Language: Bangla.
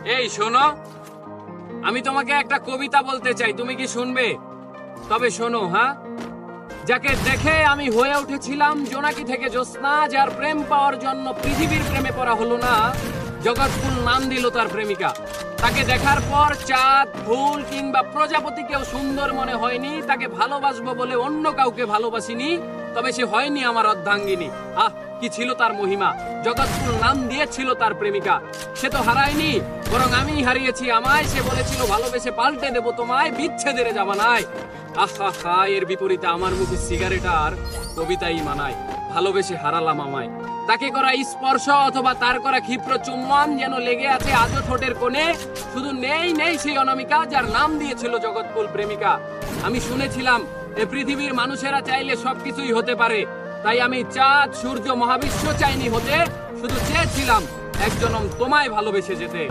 এই শোনো, আমি তোমাকে একটা কবিতা বলতে চাই, তুমি কি শুনবে? তবে শোনো, হ্যাঁ। যাকে দেখে আমি হয়ে উঠেছিলাম জোনাকি থেকে জ্যোৎস্না, যার প্রেম পাওয়ার জন্য পৃথিবীর প্রেমে পড়া হলো না, জগৎকুল নাম দিল তার প্রেমিকা। তাকে দেখার পর চাঁদ, ফুল কিংবা প্রজাপতিকেও সুন্দর মনে হয়নি। তাকে ভালোবাসবো বলে অন্য কাউকে ভালোবাসিনি, তবে সে হয়নি আমার অর্ধাঙ্গিনী। আহ, কি ছিল তার মহিমা! জগৎকুল নাম দিয়েছিল তার প্রেমিকা। সে তো হারায়নি, বরং আমি হারিয়েছি আমায়। সে বলেছিল ভালোবেসে পাল্টে দেবো তোমায়, বিচ্ছেদের জামানায়। আহা হা, এর বিপরীতে আমার মুখে সিগারেট আর কবিতাই মানায়। ভালোবেসে হারালাম আমায়। তাকে করা স্পর্শ অথবা তার করা ক্ষিপ্র চুম্বন যেন লেগে আছে আজও ঠোঁটের কোণে। শুধু নেই নেই সেই অনামিকা, যার নাম দিয়েছিল জগৎকুল প্রেমিকা। আমি শুনেছিলাম এ পৃথিবীর মানুষেরা চাইলে সবকিছুই হতে পারে, তাই আমি চাঁদ, সূর্য, মহাবিশ্ব চাইনি হতে, শুধু চেয়েছিলাম এক জনম তোমায় ভালোবেসে যেতে।